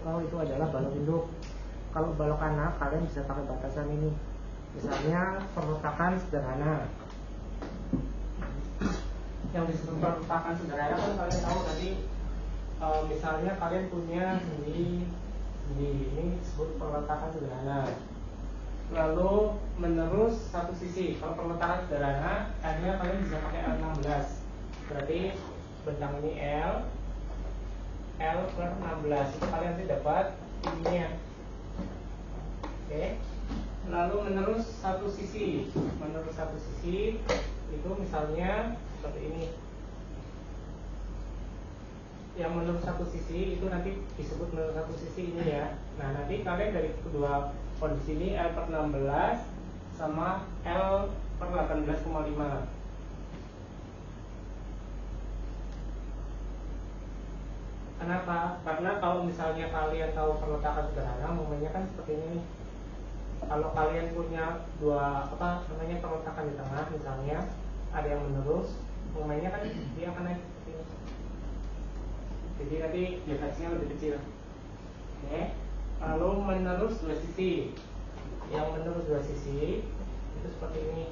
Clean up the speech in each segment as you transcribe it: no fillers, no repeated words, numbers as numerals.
tahu itu adalah balok induk. Kalau balok anak kalian bisa pakai batasan ini. Misalnya perletakan sederhana. Yang disebut perletakan sederhana kan kalian tahu tadi, misalnya kalian punya sendi ini disebut perletakan sederhana. Lalu menerus satu sisi. Kalau perletakan sederhana, akhirnya kalian bisa pakai L16. Berarti bentang ini L per 16 itu kalian nanti dapat ininya. Oke. Lalu menerus satu sisi itu misalnya seperti ini. Yang menurut satu sisi itu nanti disebut menurut satu sisi ini ya. Nah nanti kalian dari kedua kondisi ini L per 16 sama L per 18,5. Kenapa? Karena kalau misalnya kalian tahu perletakan sederhana, momennya kan seperti ini nih. Kalau kalian punya dua perletakan di tengah, misalnya ada yang menerus, momennya kan dia akan naik seperti ini. Jadi nanti defleksinya lebih kecil. Oke. Lalu menerus dua sisi. Yang menerus dua sisi itu seperti ini.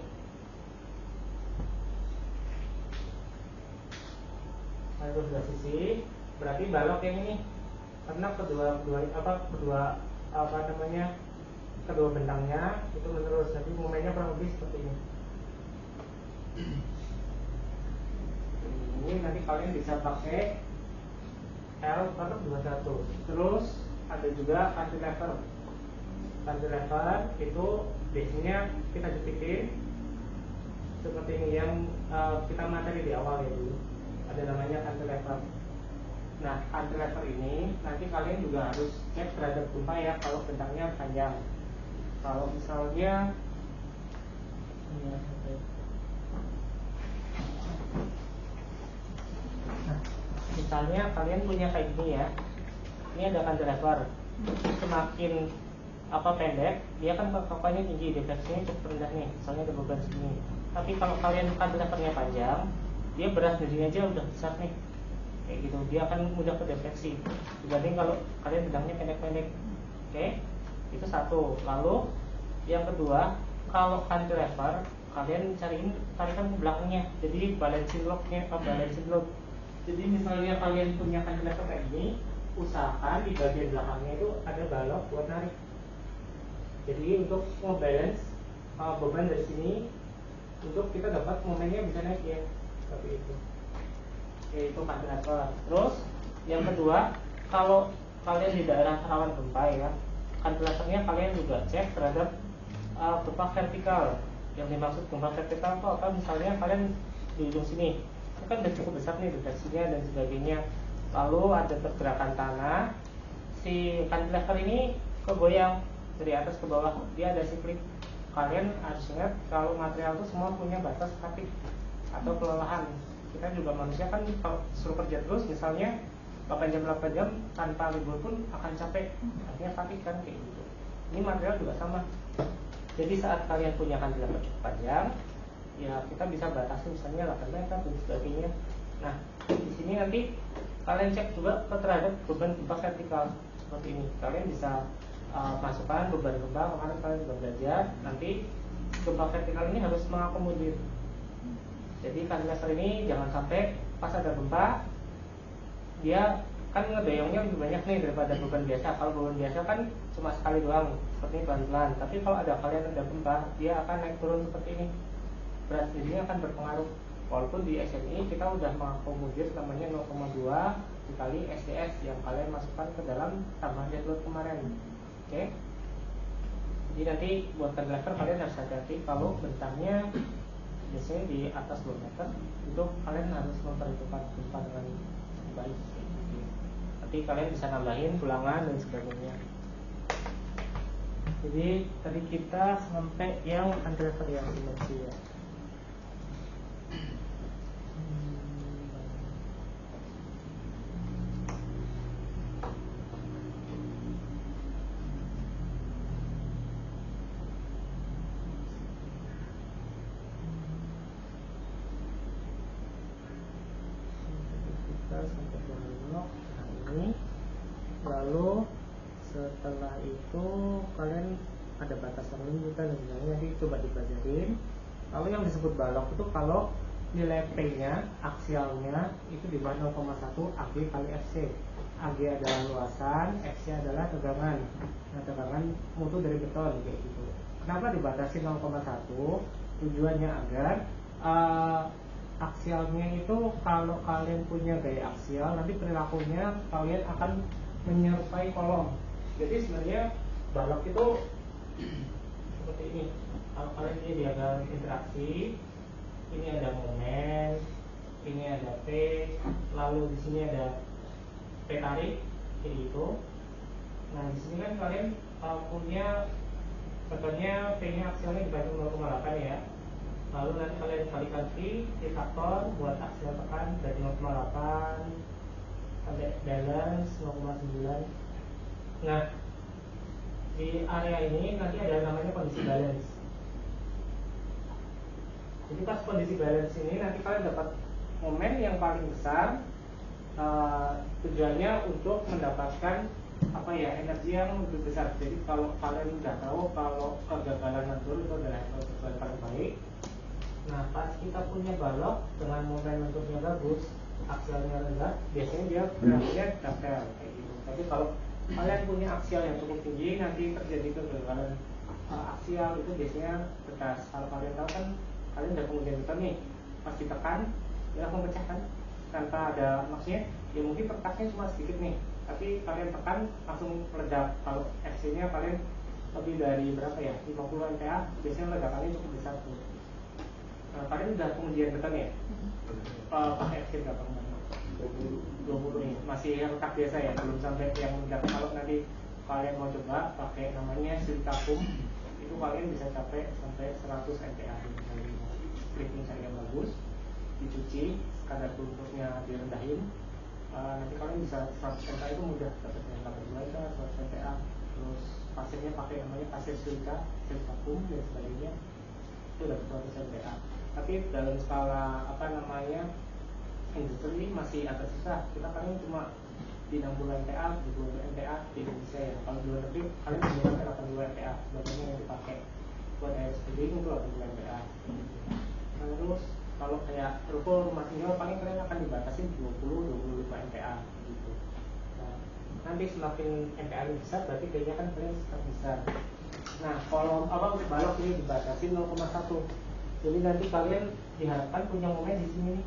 Menerus dua sisi berarti balok yang ini. Karena kedua bentangnya itu menerus. Jadi momennya kurang lebih seperti ini. Ini nanti kalian bisa pakai L per 21. Terus ada juga cantilever. Cantilever itu biasanya kita jepitin seperti ini yang kita materi di awal ya dulu. Ada namanya cantilever. Nah cantilever ini nanti kalian juga harus cek terhadap gempa ya kalau bentangnya panjang. Kalau misalnya misalnya kalian punya kayak gini ya, ini ada cantilever, semakin pendek, dia kan kokohnya tinggi, defleksinya cukup rendah nih, misalnya ada beban segini. Tapi kalau kalian cantilevernya panjang, dia berat dirinya aja udah besar nih, kayak gitu, dia akan mudah ke defleksi dibanding kalau kalian bentangnya pendek-pendek. Oke, itu satu. Lalu yang kedua, kalau cantilever kalian cariin tarikan ke belakangnya, jadi balancing lock. Jadi misalnya kalian punya cantilever kayak gini, usahakan di bagian belakangnya itu ada balok buat narik. Jadi untuk ngebalance beban dari sini, untuk kita dapat momennya bisa naik ya, seperti itu. Oke, itu cantilever. Terus yang kedua, kalau kalian di daerah rawan gempa ya, cantilevernya kalian juga cek terhadap gempa vertikal. Yang dimaksud gempa vertikal itu apa? Misalnya kalian di ujung sini, itu kan udah cukup besar nih defleksinya dan sebagainya. Lalu ada pergerakan tanah, si cantilever ini kegoyang dari atas ke bawah, dia ada siklik. Kalian harus ingat kalau material itu semua punya batas statik atau kelelahan. Kita juga manusia kan kalau suruh kerja terus, misalnya 8 jam tanpa libur pun akan capek, artinya statik kan kayak gitu. Ini material juga sama. Jadi saat kalian punya cantilever cukup panjang, ya kita bisa batasi misalnya 8 meter dan sebagainya. Nah, di sini nanti kalian cek juga terhadap beban gempa vertikal seperti ini. Kalian bisa masukkan beban gempa, kemarin kalian juga belajar. Nanti gempa vertikal ini harus mengakomodir. Jadi cantilever ini jangan sampai pas ada gempa, dia kan ngedoyongnya lebih banyak nih daripada beban biasa. Kalau beban biasa kan cuma sekali doang, seperti pelan-pelan. Tapi kalau kalian ada gempa, dia akan naik turun seperti ini. Berat dirinya akan berpengaruh. Walaupun di SMI kita udah mengakomodir namanya 0,2 dikali SDS yang kalian masukkan ke dalam tambahan dead load kemarin. Oke. Jadi nanti buat cantilever kalian harus hati-hati kalau bentangnya biasanya di atas 2 meter, itu kalian harus memperhitungkan gempa dengan baik. Nanti kalian bisa nambahin pulangan dan sebagainya. Jadi tadi kita sampai yang cantilever yang dimensi ya. Kita sampai balok ini. Lalu setelah itu kalian ada batasan limiter dan sebagainya, nanti coba dipelajarin. Lalu yang disebut balok itu kalau nilai P-nya, aksialnya itu di bawah 0,1 AG kali FC. AG adalah luasan, FC adalah tegangan. Nah, tegangan mutu dari beton kayak gitu. Kenapa dibatasi 0,1? Tujuannya agar aksialnya itu kalau kalian punya gaya aksial, nanti perilakunya kalian akan menyerupai kolom. Jadi sebenarnya balok itu seperti ini. Kalau kalian ini diagram interaksi, ini ada momen, ini ada P, lalu di sini ada P tarik, kayak gitu. Nah di sini kan kalian punya betulnya P-nya aksialnya dibantu 0,8 ya. Lalu nanti kalian kalikan P faktor buat aksial tekan dari 0,8 sampai balance 0,9. Nah di area ini nanti ada namanya kondisi balance. Jadi pas kondisi balance ini nanti kalian dapat momen yang paling besar. Tujuannya untuk mendapatkan apa ya, energi yang lebih besar. Jadi kalau kalian udah tahu kalau kegagalan lentur itu adalah yang paling baik. Nah pas kita punya balok dengan momen lenturnya bagus, aksialnya rendah, biasanya dia berakhirnya dangkal kayak gitu. Tapi kalau kalian punya aksial yang cukup tinggi, nanti terjadi kegagalan aksial itu biasanya tegas. Kalau kalian tahu kan, kalian udah kemudian beton nih, pas ditekan dia langsung pecah kan, tanpa ada maksudnya. Ya mungkin perkasnya cuma sedikit nih, tapi kalian tekan langsung meledak. Kalau FC-nya kalian lebih dari berapa ya, 50 MPa, biasanya ledakannya cukup besar tuh. Kalian udah kemudian beton ya? Pakai FC berapa kemarin? 20 nih, masih retak biasa ya, belum sampai yang meledak. Kalau nanti kalian mau coba pakai namanya silikakum, itu kalian bisa capai sampai 100 MPa. Splitting yang bagus, dicuci, kadar lumpurnya direndahin, nanti kalian bisa 100 MPa itu mudah dapatnya, 82 MPa, 100 MPa. Terus pasirnya pakai namanya pasir silikakum dan sebagainya, itu udah 100 MPa. Tapi dalam skala apa namanya industri masih agak susah. Kita kalian cuma di 60 MPa, di 20 MPa di Indonesia ya. Kalau di luar negeri kalian bisa sampai 82 MPa. Sebagainya yang dipakai buat air spring itu 80 MPa. Terus kalau kayak ruko rumah tinggal paling kalian akan dibatasi 20-25 MPa gitu. Nah, nanti semakin MPa lebih besar berarti kayaknya kan kalian semakin besar. Nah kalau apa balok ini dibatasi 0,1. Jadi nanti kalian diharapkan punya momen di sini.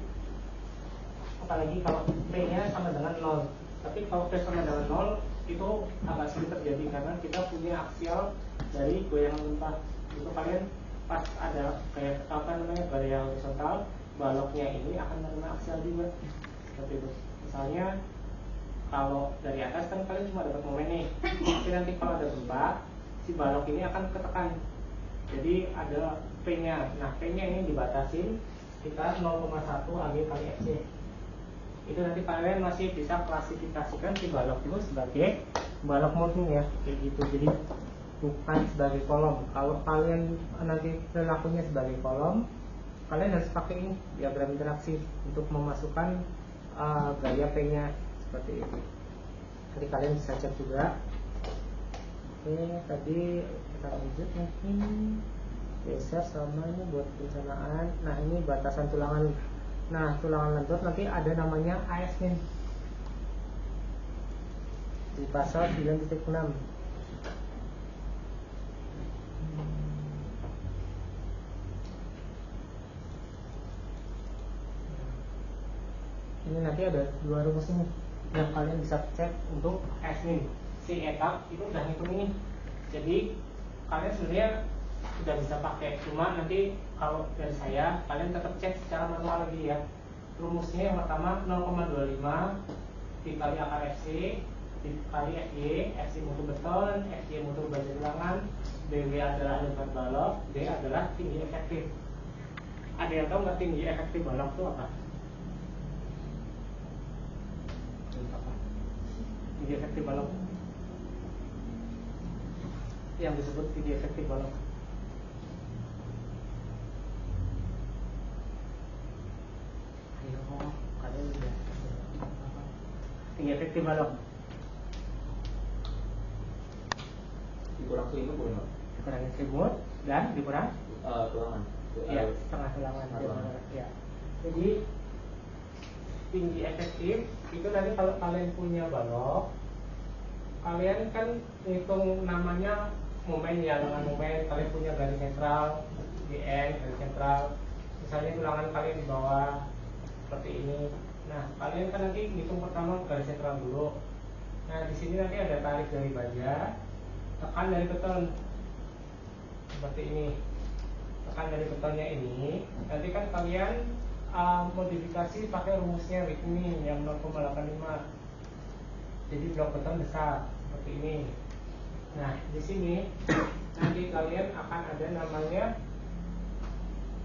Apalagi kalau P-nya sama dengan 0. Tapi kalau P sama dengan 0 itu agak sulit terjadi karena kita punya aksial dari goyangan lempah. Itu kalian pas ada kayak apa namanya gaya horizontal, baloknya ini akan menerima aksial juga seperti itu. Misalnya kalau dari atas kan kalian cuma dapat momen nih, tapi nanti kalau ada gempa si balok ini akan ketekan. Jadi ada P-nya. Nah P-nya ini dibatasin sekitar 0,1 AG kali FC. Itu nanti kalian masih bisa klasifikasikan si balok itu sebagai balok moving ya, kayak gitu. Jadi bukan sebagai kolom. Kalau kalian nanti perilakunya sebagai kolom, kalian harus pakai ini diagram interaksi untuk memasukkan gaya P-nya seperti itu. Jadi kalian bisa cek juga. Oke, tadi kita lanjut mungkin geser sama ini buat perencanaan. Nah ini batasan tulangan. Nah tulangan lentur nanti ada namanya AS-nya di pasal 9.6. Ini nanti ada dua rumus ini yang kalian bisa cek untuk AS-nya. Si etap itu udah ngitung ini. Jadi kalian sebenarnya sudah bisa pakai, cuma nanti kalau dari saya kalian tetap cek secara manual lagi ya. Rumusnya yang pertama 0,25 dikali akar FC dikali FY, FC mutu beton, FY mutu baja tulangan, BW adalah lebar balok, D adalah tinggi efektif. Ada yang tahu nggak tinggi efektif balok itu apa? Tinggi efektif balok yang disebut tinggi efektif balok. Ayo, kalian lihat tinggi efektif balok. dikurang selimut bukan? Dikurangin selimut dan dikurang tulangan. Ya, setengah tulangan. Ya. Jadi tinggi efektif itu nanti kalau kalian punya balok, kalian kan hitung namanya momen ya, dengan momen kalian punya garis sentral GN, garis sentral. Misalnya tulangan kalian di bawah seperti ini. Nah, kalian kan nanti hitung pertama garis sentral dulu. Nah, di sini nanti ada tarik dari baja, tekan dari beton seperti ini. Tekan dari betonnya ini, nanti kan kalian modifikasi pakai rumusnya ini yang 0,85. Jadi blok beton besar seperti ini. Nah, di sini nanti kalian akan ada namanya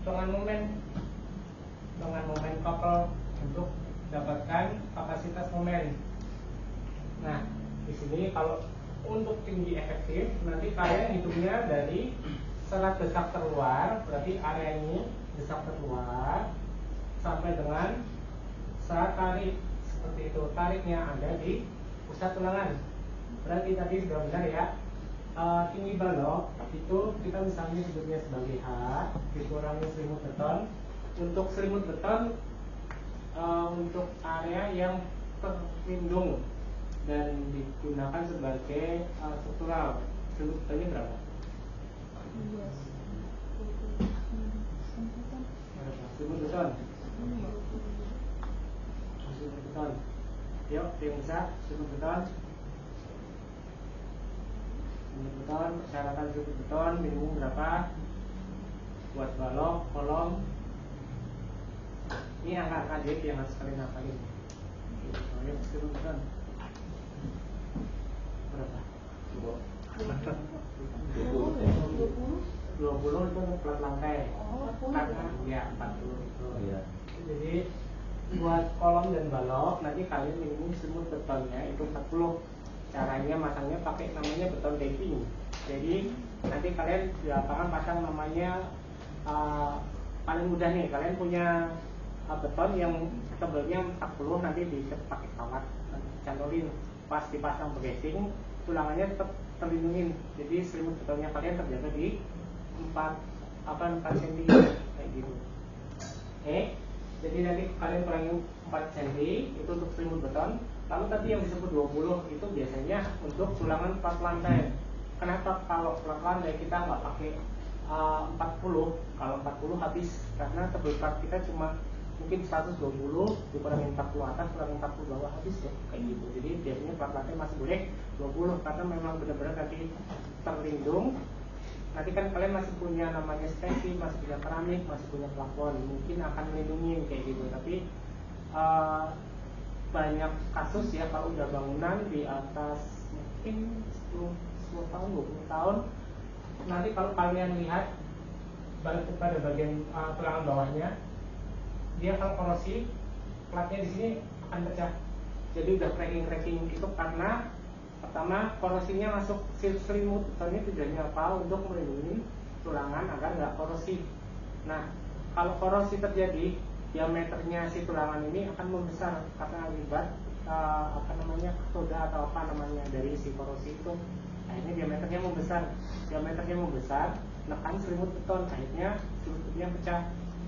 hitungan momen couple untuk dapatkan kapasitas momen. Nah, di sini kalau untuk tinggi efektif nanti kalian hitungnya dari serat desak terluar, berarti area ini desak terluar sampai dengan serat tarik seperti itu. Tariknya ada di pusat tulangan. Berarti tadi sudah benar ya. Tinggi balok itu kita misalnya sebutnya sebagai H dikurangi selimut beton. Untuk selimut beton untuk area yang terlindung dan digunakan sebagai struktural. Selimut betonnya berapa? Selimut beton. Selimut beton. Yuk, yang bisa selimut beton. Selimut beton, persyaratan selimut beton minimum berapa? Buat balok, kolom. Ini angka-angka DP yang harus kalian hafalin. Yuk, selimut beton. Berapa? 20 itu plat lantai. Karena ya 40 itu. Iya. Jadi buat kolom dan balok nanti kalian minimum selimut betonnya itu 40. Caranya masangnya pakai namanya beton decking. Jadi nanti kalian di lapangan pasang namanya paling mudah nih, kalian punya beton yang tebelnya 40, nanti pakai kawat cantolin, pas dipasang casing tulangannya tetap terlindungin. Jadi selimut betonnya kalian terjaga di 4 cm kayak gitu. Oke. Jadi nanti kalian kurangi 4 cm itu untuk selimut beton. Lalu tadi yang disebut 20 itu biasanya untuk tulangan plat lantai. Kenapa kalau plat lantai kita nggak pakai 40? Kalau 40 habis karena tebel plat kita cuma mungkin 120 dikurangi 40 atas kurangi 40 bawah habis ya kayak gitu. Jadi biasanya plat lantai masih boleh 20 karena memang benar-benar nanti terlindung. Nanti kan kalian masih punya namanya stacking, masih punya keramik, masih punya plafon, mungkin akan melindungi kayak gitu. Tapi banyak kasus ya kalau udah bangunan di atas mungkin 10 tahun, 20 tahun, nanti kalau kalian lihat pada bagian tulangan bawahnya, dia kalau korosi platnya di sini akan pecah. Jadi udah cracking itu karena pertama korosinya masuk selimut betonnya tujuannya apa? Untuk melindungi tulangan agar nggak korosi. Nah, kalau korosi terjadi, diameternya si tulangan ini akan membesar karena akibat katoda atau apa namanya dari si korosi itu. Akhirnya diameternya membesar, nekan selimut beton, akhirnya selimut betonnya pecah.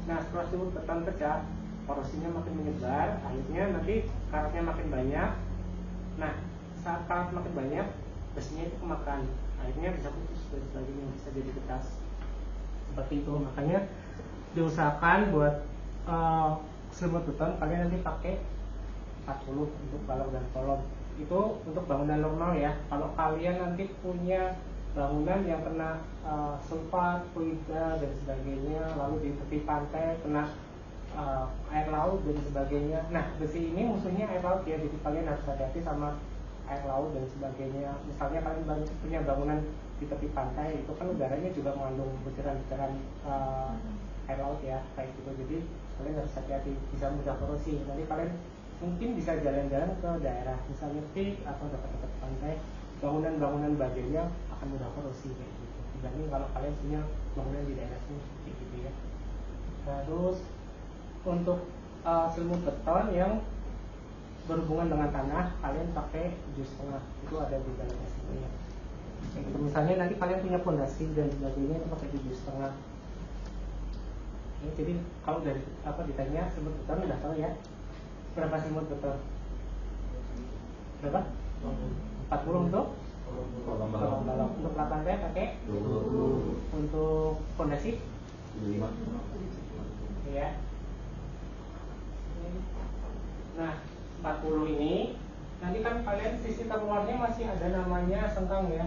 Nah, setelah selimut beton pecah, korosinya makin menyebar, akhirnya nanti karatnya makin banyak. Nah, saat karat makin banyak, besinya itu kemakan, akhirnya bisa putus dan sebagainya, bisa jadi getas seperti itu. Makanya diusahakan buat selimut beton kalian nanti pakai 40 untuk balok dan kolom. Itu untuk bangunan normal ya. Kalau kalian nanti punya bangunan yang kena sulfat, fluida dan sebagainya, lalu di tepi pantai kena air laut dan sebagainya. Nah, besi ini musuhnya air laut ya, jadi kalian harus hati-hati sama air laut dan sebagainya. Misalnya kalian punya bangunan di tepi pantai, itu kan udaranya juga mengandung butiran-butiran air laut ya, kayak gitu. Jadi kalian harus hati-hati, bisa mudah korosi. Nanti kalian mungkin bisa jalan-jalan ke daerah misalnya Nyepi atau dekat-dekat pantai, bangunan-bangunan bagiannya akan mudah korosi kayak gitu. Dibanding kalau kalian punya bangunan di daerah sini kayak gitu ya. Nah, terus untuk selimut beton yang berhubungan dengan tanah, kalian pakai 7,5, itu ada di dalam SIP-nya. Gitu. Misalnya nanti kalian punya fondasi dan sebagainya itu pakai 7,5. Jadi kalau dari ditanya semut beton udah tahu ya berapa semut beton? Berapa? 40 untuk balok. Untuk lap lantai pakai 20. Untuk fondasi 5. Ya. Nah, 40 ini nanti kan kalian sisi terluarnya masih ada namanya sengkang ya.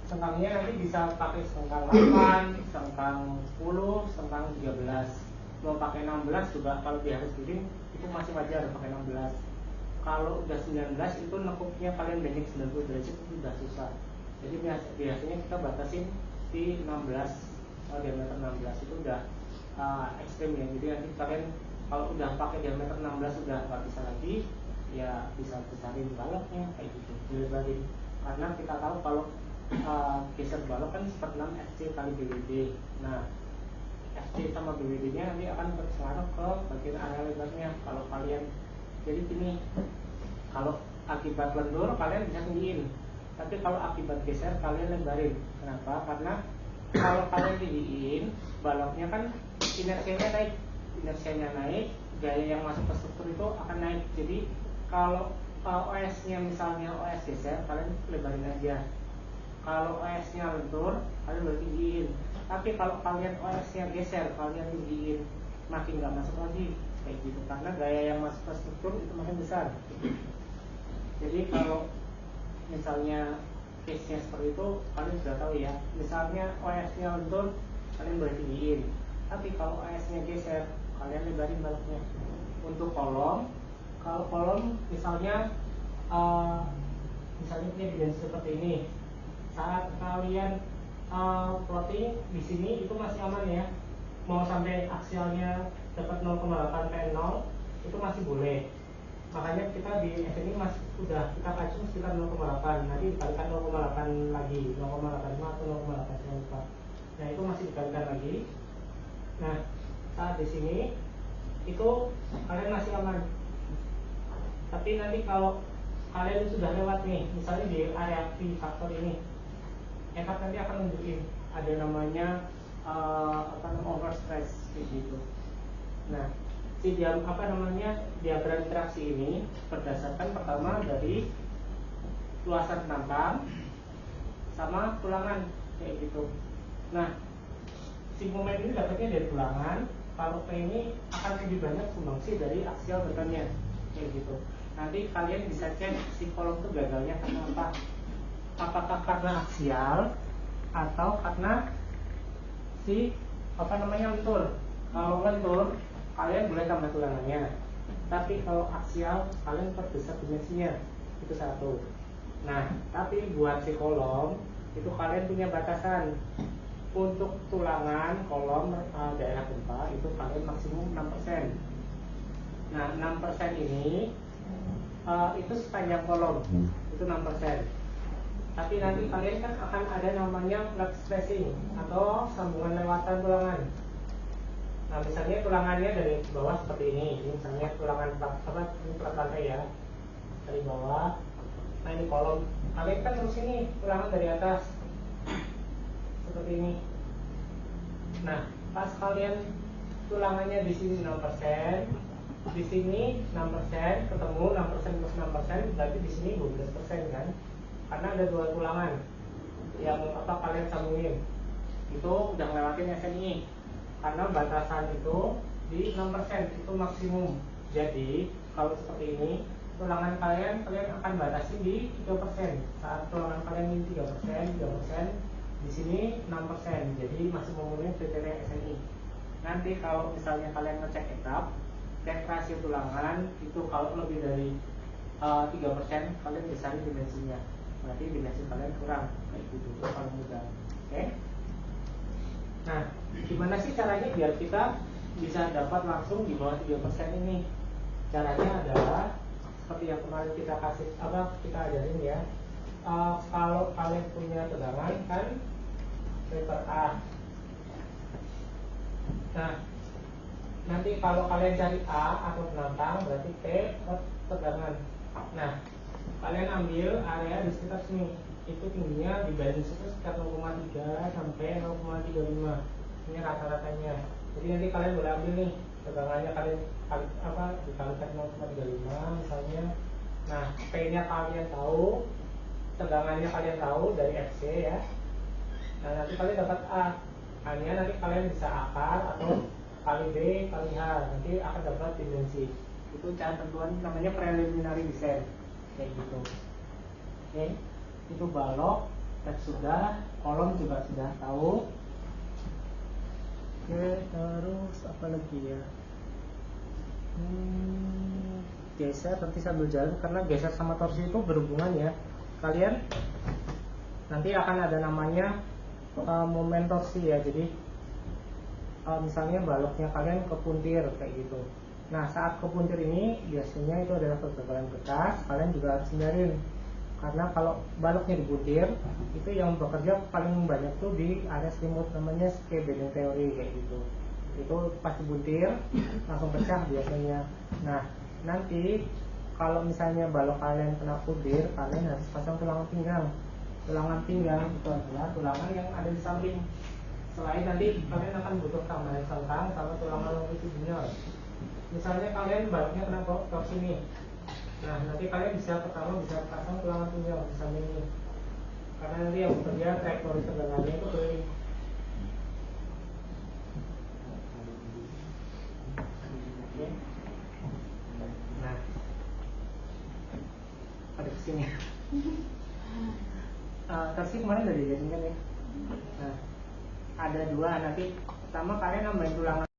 Sengkangnya nanti bisa pakai sengkang 8, sengkang 10, sengkang 13. Mau pakai 16 juga kalau di harus bikin itu masih wajar pakai 16. Kalau udah 19 itu nekuknya kalian bending 90 derajat itu udah susah. Jadi biasanya kita batasin di 16, diameter 16 itu udah ekstrim ya. Jadi nanti kalian kalau udah pakai diameter 16 udah nggak bisa lagi, ya bisa besarin baloknya kayak gitu, dilebarin. Karena kita tahu kalau geser balok kan 1/6 FC kali BWD. Nah, FC sama BWD nya nanti akan berpengaruh ke bagian area lebarnya. Kalau kalian jadi gini, kalau akibat lentur kalian bisa tinggiin, tapi kalau akibat geser kalian lebarin. Kenapa? Karena kalau kalian tinggiin, baloknya kan inersianya naik, gaya yang masuk ke struktur itu akan naik. Jadi kalau OS-nya misalnya OS geser, kalian lebarin aja. Kalau OS-nya lentur, kalian boleh tinggiin. Tapi kalau kalian OS-nya geser, kalian tinggiin, makin nggak masuk lagi kayak gitu. Karena gaya yang masuk ke struktur itu makin besar. Jadi kalau misalnya case-nya seperti itu, kalian sudah tahu ya. Misalnya OS-nya lentur, kalian boleh tinggiin. Tapi kalau OS-nya geser, kalian lebarin baloknya. Untuk kolom, kalau kolom misalnya ini dimensi seperti ini, saat kalian plotting di sini itu masih aman ya. Mau sampai aksialnya dapat 0,8 PN0 itu masih boleh. Makanya kita di SNI masih udah kita kaji sekitar 0,8, nanti dikalikan 0,8 lagi, 0,85 atau 0,8. Nah itu masih dikalikan lagi. Nah saat di sini itu kalian masih aman. Tapi nanti kalau kalian sudah lewat nih, misalnya di area P faktor ini, EKAT nanti akan nunjukin ada namanya overstress gitu. Nah diagram interaksi ini berdasarkan pertama dari luasan penantang sama tulangan kayak gitu. Nah, si moment ini dapatnya dari tulangan. Kalau P ini akan lebih banyak sumbangsi dari aksial betonnya kayak gitu. Nanti kalian bisa cek si kolom itu gagalnya karena apa? Apakah karena aksial atau karena si lentur. Kalau lentur kalian boleh tambah tulangannya, tapi kalau aksial kalian perbesar dimensinya, itu satu. Nah, tapi buat si kolom itu kalian punya batasan. Untuk tulangan kolom daerah gempa itu kalian maksimum 6%. Nah, 6% ini itu sepanjang kolom itu 6%. Tapi nanti kalian kan akan ada namanya flat spacing atau sambungan lewatan tulangan. Nah, misalnya tulangannya dari bawah seperti ini misalnya tulangan ini plat lantai ya, dari bawah. Nah ini kolom, kalian kan terus ini tulangan dari atas seperti ini. Nah, pas kalian tulangannya di sini 6%, di sini 6%, ketemu 6% plus 6%, berarti di sini 12% kan? Karena ada dua tulangan yang kalian sambungin. Itu udah ngelewatin SNI. Karena batasan itu di 6% itu maksimum. Jadi kalau seperti ini, tulangan kalian akan batasi di 3%. Saat tulangan kalian ini 3%, di sini 6%. Jadi masih memenuhi kriteria SNI. Nanti kalau misalnya kalian ngecek etap, cek rasio tulangan itu kalau lebih dari 3%, kalian besarin dimensinya. Berarti dimensi kalian kurang kayak gitu. Itu paling mudah. Oke? Nah, gimana sih caranya biar kita bisa dapat langsung di bawah 3% ini? Caranya adalah seperti yang kemarin kita ajarin ya. Kalau kalian punya tegangan kan vektor A. Nah, nanti kalau kalian cari A atau penantang berarti T tegangan. Nah, kalian ambil area di sekitar sini. itu tingginya di balance itu sekitar 0,3 sampai 0,35. Ini rata-ratanya. Jadi nanti kalian boleh ambil nih tegangannya, kalian dikalikan 0,35 misalnya. Nah, P-nya kalian tahu, tegangannya kalian tahu dari FC ya. Nah, nanti kalian dapat A. A-nya nanti kalian bisa akar atau kali B kali H, nanti akan dapat dimensi. Itu cara tentuan, namanya preliminary design kayak gitu. Oke, itu balok, teks sudah, kolom juga sudah tahu. Oke, terus apa lagi ya? Geser nanti sambil jalan, karena geser sama torsi itu berhubungan ya. Kalian nanti akan ada namanya momen torsi ya. Jadi misalnya baloknya kalian kepuntir kayak gitu. Nah, saat kepuntir ini biasanya itu adalah ketebalan bekas. Kalian juga harus hindarin, karena kalau baloknya dipuntir itu yang bekerja paling banyak tuh di area selimut, namanya scale bending teori kayak gitu. Itu pasti buntir langsung pecah biasanya. Nah, nanti kalau misalnya balok kalian kena puntir, kalian harus pasang tulangan pinggang. Tulangan pinggang itu adalah tulangan yang ada di samping. Selain nanti kalian akan butuh tambahan sengkang sama tulangan longitudinal. Misalnya kalian baloknya kena torsi nih. Nah, nanti kalian pertama bisa pasang tulangan pinggang di samping ini. Karena nanti yang bekerja trajektori tegangannya itu keliling. Oke. Nah, ada kesini. Torsi kemarin udah dijadikan ya. Nah, ada dua. Nanti pertama kalian nambahin tulangan